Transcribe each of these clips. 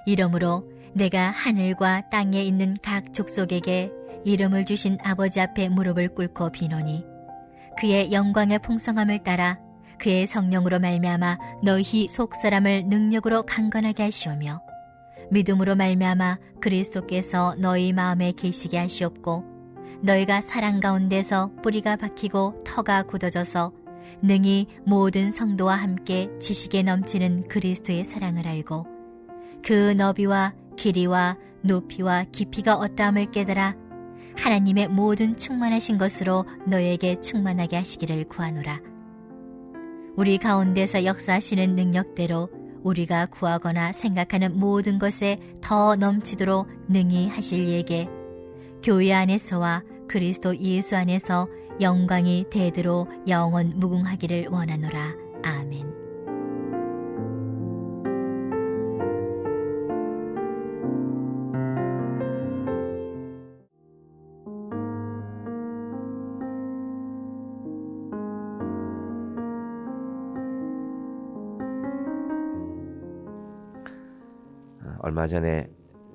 이러므로 내가 하늘과 땅에 있는 각 족속에게 이름을 주신 아버지 앞에 무릎을 꿇고 비노니 그의 영광의 풍성함을 따라 그의 성령으로 말미암아 너희 속사람을 능력으로 강건하게 하시오며 믿음으로 말미암아 그리스도께서 너희 마음에 계시게 하시옵고 너희가 사랑 가운데서 뿌리가 박히고 터가 굳어져서 능히 모든 성도와 함께 지식에 넘치는 그리스도의 사랑을 알고 그 너비와 길이와 높이와 깊이가 어떠함을 깨달아 하나님의 모든 충만하신 것으로 너에게 충만하게 하시기를 구하노라. 우리 가운데서 역사하시는 능력대로 우리가 구하거나 생각하는 모든 것에 더 넘치도록 능히 하실 이에게 교회 안에서와 그리스도 예수 안에서 영광이 대대로 영원 무궁하기를 원하노라. 아멘. 얼마 전에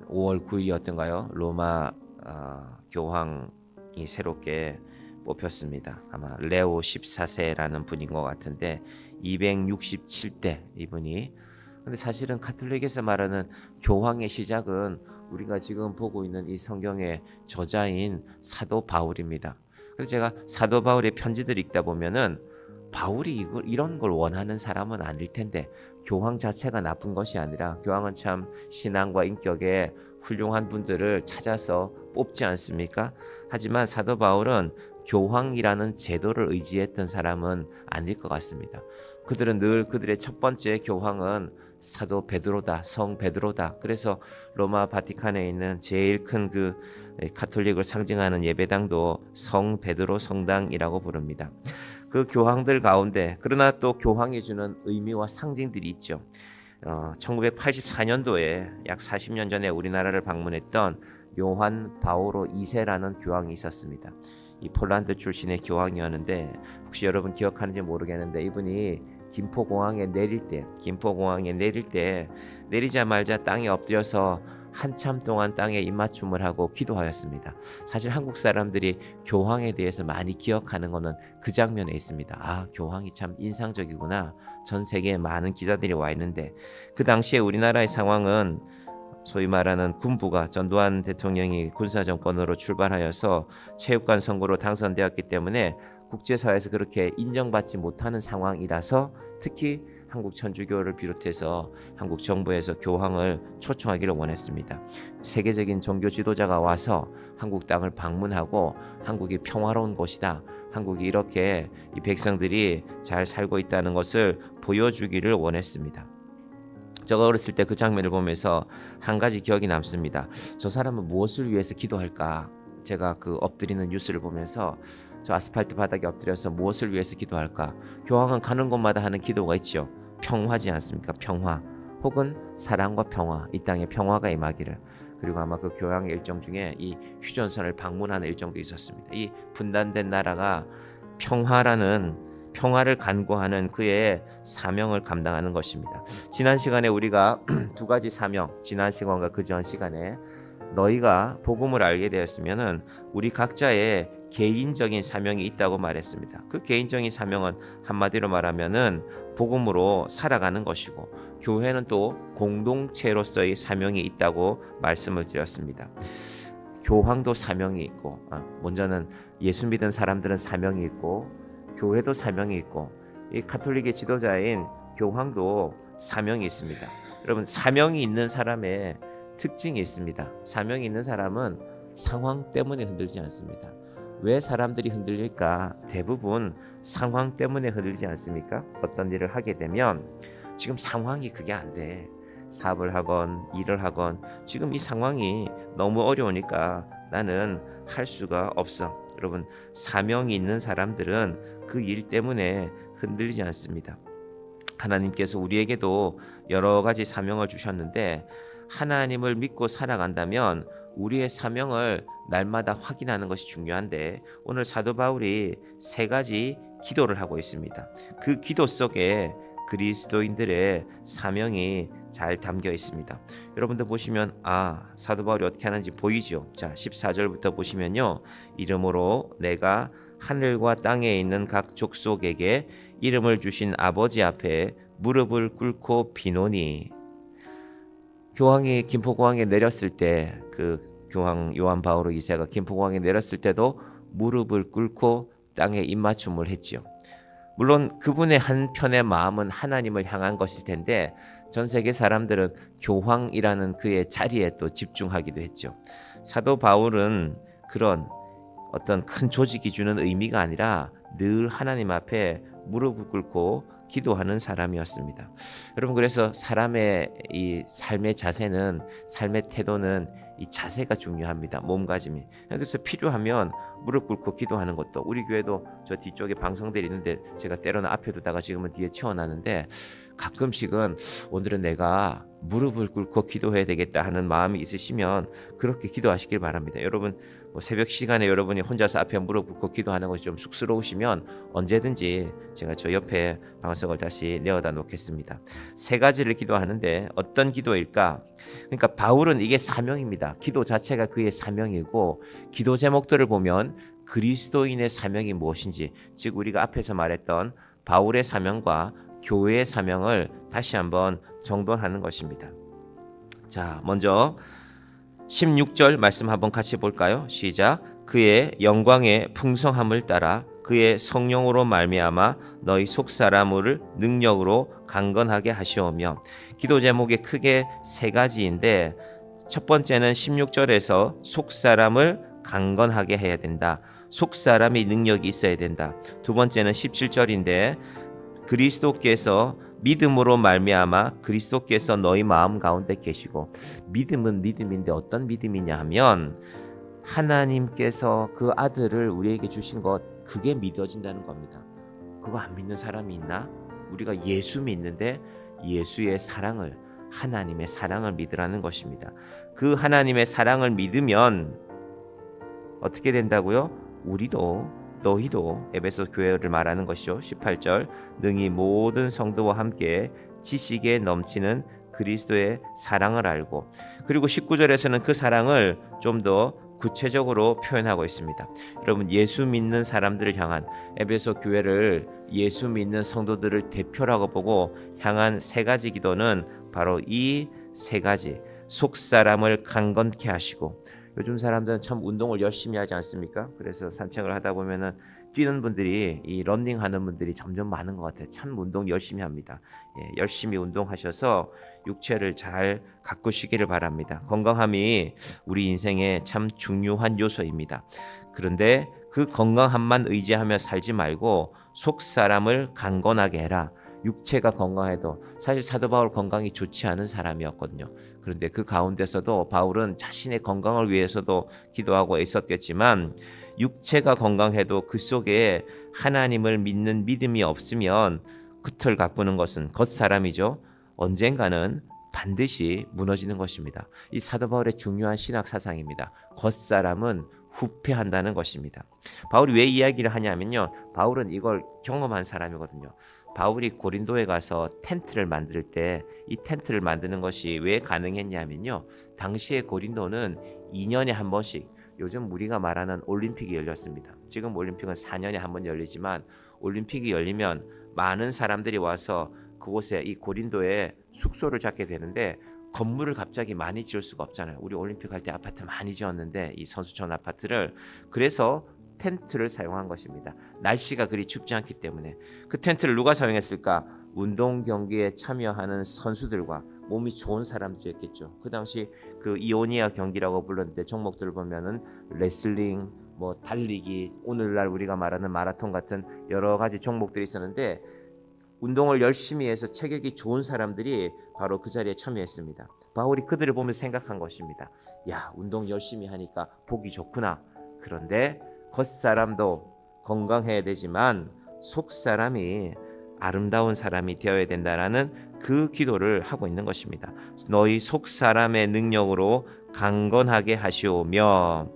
5월 9일이었던가요? 로마 교황이 새롭게 뽑혔습니다. 아마 레오 14세라는 분인 것 같은데 267대 이분이. 근데 사실은 가톨릭에서 말하는 교황의 시작은 우리가 지금 보고 있는 이 성경의 저자인 사도 바울입니다. 그래서 제가 사도 바울의 편지들을 읽다 보면은 바울이 이런 걸 원하는 사람은 아닐 텐데 교황 자체가 나쁜 것이 아니라 교황은 참 신앙과 인격에 훌륭한 분들을 찾아서 뽑지 않습니까? 하지만 사도 바울은 교황이라는 제도를 의지했던 사람은 아닐 것 같습니다. 그들은 늘 그들의 첫 번째 교황은 사도 베드로다, 성 베드로다. 그래서 로마 바티칸에 있는 제일 큰 그 가톨릭을 상징하는 예배당도 성 베드로 성당이라고 부릅니다. 그 교황들 가운데 그러나 또 교황이 주는 의미와 상징들이 있죠. 1984년도에 약 40년 전에 우리나라를 방문했던 요한 바오로 2세라는 교황이 있었습니다. 이 폴란드 출신의 교황이었는데 혹시 여러분 기억하는지 모르겠는데 이분이 김포공항에 내릴 때 내리자마자 땅에 엎드려서 한참 동안 땅에 입맞춤을 하고 기도하였습니다. 사실 한국 사람들이 교황에 대해서 많이 기억하는 것은 그 장면에 있습니다. 아, 교황이 참 인상적이구나. 전 세계에 많은 기자들이 와 있는데 그 당시에 우리나라의 상황은 소위 말하는 군부가 전두환 대통령이 군사정권으로 출발하여서 체육관 선거로 당선되었기 때문에 국제사회에서 그렇게 인정받지 못하는 상황이라서 특히 한국 천주교를 비롯해서 한국 정부에서 교황을 초청하기를 원했습니다. 세계적인 종교 지도자가 와서 한국 땅을 방문하고 한국이 평화로운 곳이다. 한국이 이렇게 이 백성들이 잘 살고 있다는 것을 보여주기를 원했습니다. 제가 어렸을 때 그 장면을 보면서 한 가지 기억이 남습니다. 저 사람은 무엇을 위해서 기도할까? 제가 그 엎드리는 뉴스를 보면서 저 아스팔트 바닥에 엎드려서 무엇을 위해서 기도할까? 교황은 가는 곳마다 하는 기도가 있죠. 평화지 않습니까? 평화. 혹은 사랑과 평화. 이 땅에 평화가 임하기를. 그리고 아마 그 교황의 일정 중에 이 휴전선을 방문하는 일정도 있었습니다. 이 분단된 나라가 평화를 간구하는 그의 사명을 감당하는 것입니다. 지난 시간에 우리가 두 가지 사명, 지난 시간과 그전 시간에 너희가 복음을 알게 되었으면은 우리 각자의 개인적인 사명이 있다고 말했습니다. 그 개인적인 사명은 한마디로 말하면은 복음으로 살아가는 것이고 교회는 또 공동체로서의 사명이 있다고 말씀을 드렸습니다. 교황도 사명이 있고 먼저는 예수 믿은 사람들은 사명이 있고 교회도 사명이 있고 이 가톨릭의 지도자인 교황도 사명이 있습니다. 여러분 사명이 있는 사람의 특징이 있습니다. 사명이 있는 사람은 상황 때문에 흔들지 않습니다. 왜 사람들이 흔들릴까? 대부분 상황 때문에 흔들리지 않습니까? 어떤 일을 하게 되면 지금 상황이 그게 안 돼. 사업을 하건 일을 하건 지금 이 상황이 너무 어려우니까 나는 할 수가 없어. 여러분 사명이 있는 사람들은 그 일 때문에 흔들리지 않습니다. 하나님께서 우리에게도 여러 가지 사명을 주셨는데 하나님을 믿고 살아간다면 우리의 사명을 날마다 확인하는 것이 중요한데 오늘 사도 바울이 세 가지 기도를 하고 있습니다. 그 기도 속에 그리스도인들의 사명이 잘 담겨 있습니다. 여러분들 보시면 사도 바울이 어떻게 하는지 보이죠? 자, 14절부터 보시면요. 이름으로 내가 하늘과 땅에 있는 각 족속에게 이름을 주신 아버지 앞에 무릎을 꿇고 비노니. 교황이 김포공항에 내렸을 때 그 교황 요한 바오로 2세가 김포공항에 내렸을 때도 무릎을 꿇고 땅에 입맞춤을 했지요. 물론 그분의 한편의 마음은 하나님을 향한 것일 텐데 전 세계 사람들은 교황이라는 그의 자리에 또 집중하기도 했죠. 사도 바울은 그런 어떤 큰 조직이 주는 의미가 아니라 늘 하나님 앞에 무릎을 꿇고 기도하는 사람이었습니다. 여러분, 그래서 사람의 이 삶의 자세는, 삶의 태도는 이 자세가 중요합니다. 몸가짐이. 그래서 필요하면 무릎 꿇고 기도하는 것도, 우리 교회도 저 뒤쪽에 방송들이 있는데 제가 때로는 앞에 두다가 지금은 뒤에 채워놨는데 가끔씩은 오늘은 내가 무릎을 꿇고 기도해야 되겠다 하는 마음이 있으시면 그렇게 기도하시길 바랍니다. 여러분, 새벽 시간에 여러분이 혼자서 앞에 무릎 꿇고 기도하는 것이 좀 쑥스러우시면 언제든지 제가 저 옆에 방석을 다시 내어다 놓겠습니다. 세 가지를 기도하는데 어떤 기도일까? 그러니까 바울은 이게 사명입니다. 기도 자체가 그의 사명이고, 기도 제목들을 보면 그리스도인의 사명이 무엇인지, 즉 우리가 앞에서 말했던 바울의 사명과 교회의 사명을 다시 한번 정돈하는 것입니다. 자, 먼저 16절 말씀 한번 같이 볼까요? 시작. 그의 영광의 풍성함을 따라 그의 성령으로 말미암아 너희 속사람을 능력으로 강건하게 하시오며. 기도 제목이 크게 세 가지인데 첫 번째는 16절에서 속사람을 강건하게 해야 된다. 속사람이 능력이 있어야 된다. 두 번째는 17절인데 그리스도께서 믿음으로 말미암아 그리스도께서 너희 마음 가운데 계시고. 믿음은 믿음인데 어떤 믿음이냐 하면 하나님께서 그 아들을 우리에게 주신 것, 그게 믿어진다는 겁니다. 그거 안 믿는 사람이 있나? 우리가 예수 믿는데 예수의 사랑을, 하나님의 사랑을 믿으라는 것입니다. 그 하나님의 사랑을 믿으면 어떻게 된다고요? 우리도, 너희도, 에베소 교회를 말하는 것이죠. 18절 능히 모든 성도와 함께 지식에 넘치는 그리스도의 사랑을 알고. 그리고 19절에서는 그 사랑을 좀 더 구체적으로 표현하고 있습니다. 여러분, 예수 믿는 사람들을 향한, 에베소 교회를 예수 믿는 성도들을 대표라고 보고 향한 세 가지 기도는 바로 이 세 가지, 속사람을 강건케 하시고. 요즘 사람들은 참 운동을 열심히 하지 않습니까? 그래서 산책을 하다 보면은 뛰는 분들이, 이 러닝하는 분들이 점점 많은 것 같아요. 참 운동 열심히 합니다. 열심히 운동하셔서 육체를 잘 가꾸시기를 바랍니다. 건강함이 우리 인생의 참 중요한 요소입니다. 그런데 그 건강함만 의지하며 살지 말고 속 사람을 강건하게 해라. 육체가 건강해도, 사실 사도 바울 건강이 좋지 않은 사람이었거든요. 그런데 그 가운데서도 바울은 자신의 건강을 위해서도 기도하고 애썼겠지만 육체가 건강해도 그 속에 하나님을 믿는 믿음이 없으면 그 틀 가꾸는 것은, 겉사람이죠, 언젠가는 반드시 무너지는 것입니다. 이 사도 바울의 중요한 신학 사상입니다. 겉사람은 후패한다는 것입니다. 바울이 왜 이야기를 하냐면요, 바울은 이걸 경험한 사람이거든요. 바울이 고린도에 가서 텐트를 만들 때 이 텐트를 만드는 것이 왜 가능했냐면요, 당시에 고린도는 2년에 한 번씩, 요즘 우리가 말하는 올림픽이 열렸습니다. 지금 올림픽은 4년에 한 번 열리지만 올림픽이 열리면 많은 사람들이 와서 그곳에, 이 고린도에 숙소를 잡게 되는데 건물을 갑자기 많이 지을 수가 없잖아요. 우리 올림픽 할 때 아파트 많이 지었는데 이 선수촌 아파트를, 그래서 텐트를 사용한 것입니다. 날씨가 그리 춥지 않기 때문에. 그 텐트를 누가 사용했을까? 운동 경기에 참여하는 선수들과 몸이 좋은 사람들이었겠죠. 그 당시 그 이오니아 경기라고 불렀는데 종목들을 보면은 레슬링, 뭐 달리기, 오늘날 우리가 말하는 마라톤 같은 여러 가지 종목들이 있었는데 운동을 열심히 해서 체격이 좋은 사람들이 바로 그 자리에 참여했습니다. 바울이 그들을 보면서 생각한 것입니다. 야, 운동 열심히 하니까 보기 좋구나. 그런데 겉사람도 건강해야 되지만 속사람이 아름다운 사람이 되어야 된다라는 그 기도를 하고 있는 것입니다. 너희 속사람의 능력으로 강건하게 하시오며.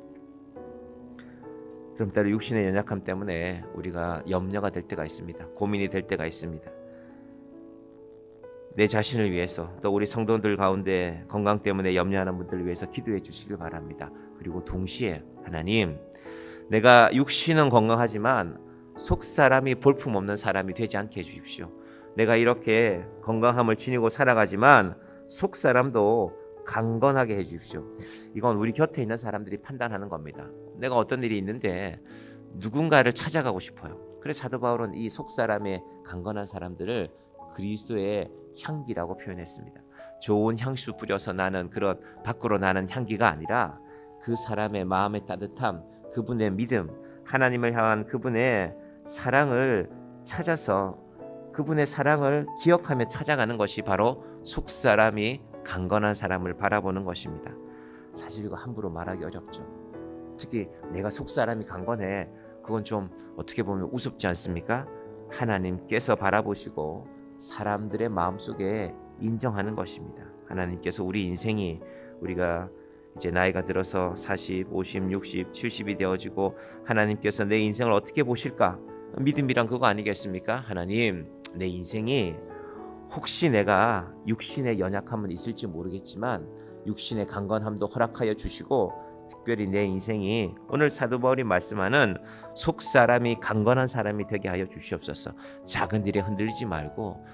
그럼 때로 육신의 연약함 때문에 우리가 염려가 될 때가 있습니다. 고민이 될 때가 있습니다. 내 자신을 위해서 또 우리 성도들 가운데 건강 때문에 염려하는 분들을 위해서 기도해 주시길 바랍니다. 그리고 동시에 하나님, 내가 육신은 건강하지만 속사람이 볼품없는 사람이 되지 않게 해주십시오. 내가 이렇게 건강함을 지니고 살아가지만 속사람도 강건하게 해주십시오. 이건 우리 곁에 있는 사람들이 판단하는 겁니다. 내가 어떤 일이 있는데 누군가를 찾아가고 싶어요. 그래서 사도 바울은 이 속사람의 강건한 사람들을 그리스도의 향기라고 표현했습니다. 좋은 향수 뿌려서 나는 그런 밖으로 나는 향기가 아니라 그 사람의 마음의 따뜻함, 그분의 믿음, 하나님을 향한 그분의 사랑을 찾아서 그분의 사랑을 기억하며 찾아가는 것이 바로 속사람이 강건한 사람을 바라보는 것입니다. 사실 이거 함부로 말하기 어렵죠. 특히 내가 속사람이 강건해, 그건 좀 어떻게 보면 우습지 않습니까? 하나님께서 바라보시고 사람들의 마음속에 인정하는 것입니다. 하나님께서 우리 인생이 우리가 이제 나이가 들어서 40, 50, 60, 70이 되어지고 하나님께서 내 인생을 어떻게 보실까? 믿음이란 그거 아니겠습니까? 하나님, 내 인생이 혹시 내가 육신의 연약함은 있을지 모르겠지만 육신의 강건함도 허락하여 주시고 특별히 내 인생이 오늘 사도 바울이 말씀하는 속사람이 강건한 사람이 되게 하여 주시옵소서. 작은 일에 흔들리지 말고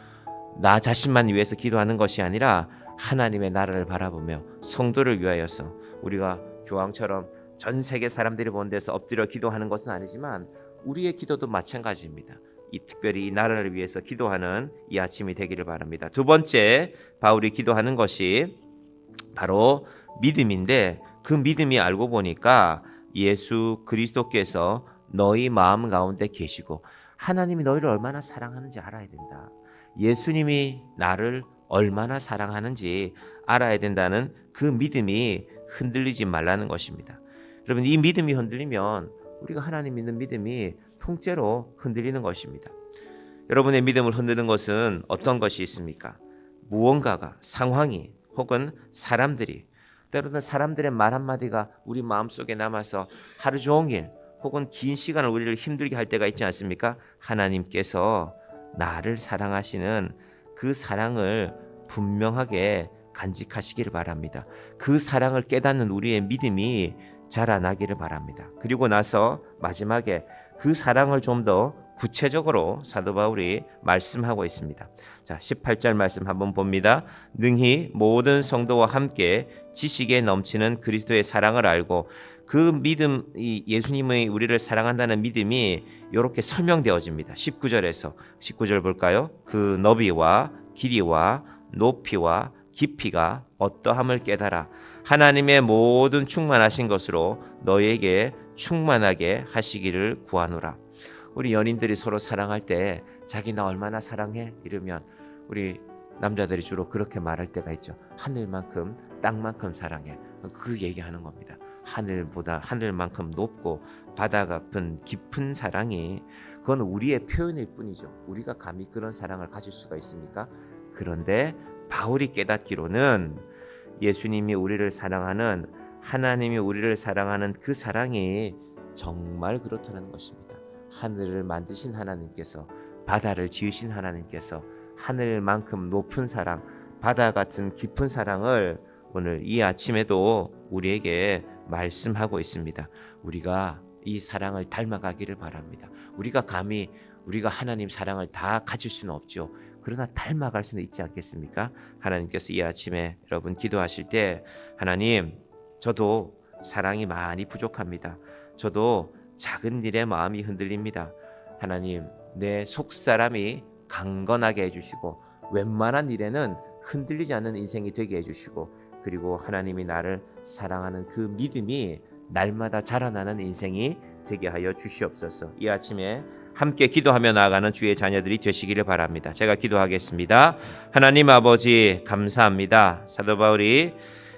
나 자신만 위해서 기도하는 것이 아니라 하나님의 나라를 바라보며 성도를 위하여서 우리가 교황처럼 전 세계 사람들이 보는 데서 엎드려 기도하는 것은 아니지만 우리의 기도도 마찬가지입니다. 이 특별히 이 나라를 위해서 기도하는 이 아침이 되기를 바랍니다. 두 번째 바울이 기도하는 것이 바로 믿음인데 그 믿음이 알고 보니까 예수 그리스도께서 너희 마음 가운데 계시고 하나님이 너희를 얼마나 사랑하는지 알아야 된다. 예수님이 나를 얼마나 사랑하는지 알아야 된다는 그 믿음이 흔들리지 말라는 것입니다. 여러분, 이 믿음이 흔들리면 우리가 하나님 믿는 믿음이 통째로 흔들리는 것입니다. 여러분의 믿음을 흔드는 것은 어떤 것이 있습니까? 무언가가, 상황이 혹은 사람들이, 때로는 사람들의 말 한마디가 우리 마음속에 남아서 하루 종일 혹은 긴 시간을 우리를 힘들게 할 때가 있지 않습니까? 하나님께서 나를 사랑하시는 그 사랑을 분명하게 간직하시기를 바랍니다. 그 사랑을 깨닫는 우리의 믿음이 자라나기를 바랍니다. 그리고 나서 마지막에 그 사랑을 좀 더 구체적으로 사도 바울이 말씀하고 있습니다. 자, 18절 말씀 한번 봅니다. 능히 모든 성도와 함께 지식에 넘치는 그리스도의 사랑을 알고 그 믿음, 이 예수님의 우리를 사랑한다는 믿음이 이렇게 설명되어집니다. 19절 볼까요? 그 너비와 길이와 높이와 깊이가 어떠함을 깨달아 하나님의 모든 충만하신 것으로 너에게 충만하게 하시기를 구하노라. 우리 연인들이 서로 사랑할 때 자기 나 얼마나 사랑해? 이러면 우리 남자들이 주로 그렇게 말할 때가 있죠. 하늘만큼 땅만큼 사랑해. 그 얘기하는 겁니다. 하늘만큼 높고 바다 같은 깊은 사랑이 그건 우리의 표현일 뿐이죠. 우리가 감히 그런 사랑을 가질 수가 있습니까? 그런데 바울이 깨닫기로는 예수님이 우리를 사랑하는 하나님이 우리를 사랑하는 그 사랑이 정말 그렇다는 것입니다. 하늘을 만드신 하나님께서 바다를 지으신 하나님께서 하늘만큼 높은 사랑, 바다 같은 깊은 사랑을 오늘 이 아침에도 우리에게 말씀하고 있습니다. 우리가 이 사랑을 닮아가기를 바랍니다. 우리가 감히 우리가 하나님 사랑을 다 가질 수는 없죠. 그러나 닮아갈 수는 있지 않겠습니까? 하나님께서 이 아침에 여러분 기도하실 때 하나님, 저도 사랑이 많이 부족합니다. 저도 작은 일에 마음이 흔들립니다. 하나님, 내 속사람이 강건하게 해주시고 웬만한 일에는 흔들리지 않는 인생이 되게 해주시고 그리고 하나님이 나를 사랑하는 그 믿음이 날마다 자라나는 인생이 되게 하여 주시옵소서. 이 아침에 함께 기도하며 나아가는 주의 자녀들이 되시기를 바랍니다. 제가 기도하겠습니다. 하나님 아버지 감사합니다. 사도 바울이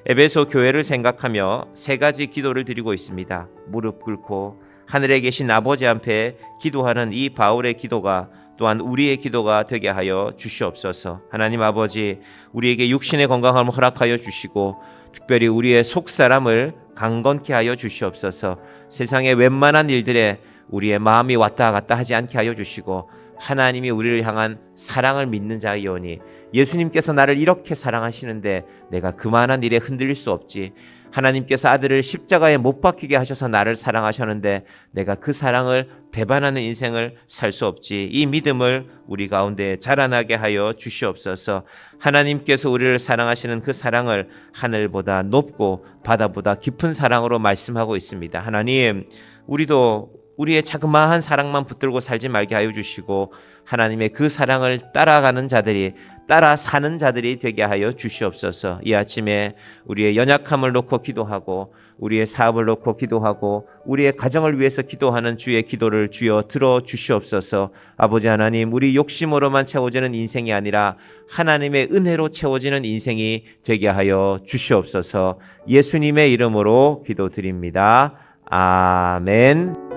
에베소 교회를 생각하며 세 가지 기도를 드리고 있습니다. 무릎 꿇고 하늘에 계신 아버지 앞에 기도하는 이 바울의 기도가 또한 우리의 기도가 되게 하여 주시옵소서. 하나님 아버지, 우리에게 육신의 건강함을 허락하여 주시고 특별히 우리의 속사람을 강건케 하여 주시옵소서. 세상의 웬만한 일들에 우리의 마음이 왔다 갔다 하지 않게 하여 주시고 하나님이 우리를 향한 사랑을 믿는 자이오니 예수님께서 나를 이렇게 사랑하시는데 내가 그만한 일에 흔들릴 수 없지. 하나님께서 아들을 십자가에 못 박히게 하셔서 나를 사랑하셨는데 내가 그 사랑을 배반하는 인생을 살 수 없지. 이 믿음을 우리 가운데 자라나게 하여 주시옵소서. 하나님께서 우리를 사랑하시는 그 사랑을 하늘보다 높고 바다보다 깊은 사랑으로 말씀하고 있습니다. 하나님, 우리도 우리의 자그마한 사랑만 붙들고 살지 말게 하여 주시고 하나님의 그 사랑을 따라가는 자들이, 따라 사는 자들이 되게 하여 주시옵소서. 이 아침에 우리의 연약함을 놓고 기도하고 우리의 사업을 놓고 기도하고 우리의 가정을 위해서 기도하는 주의 기도를 주여 들어 주시옵소서. 아버지 하나님, 우리 욕심으로만 채워지는 인생이 아니라 하나님의 은혜로 채워지는 인생이 되게 하여 주시옵소서. 예수님의 이름으로 기도드립니다. 아멘.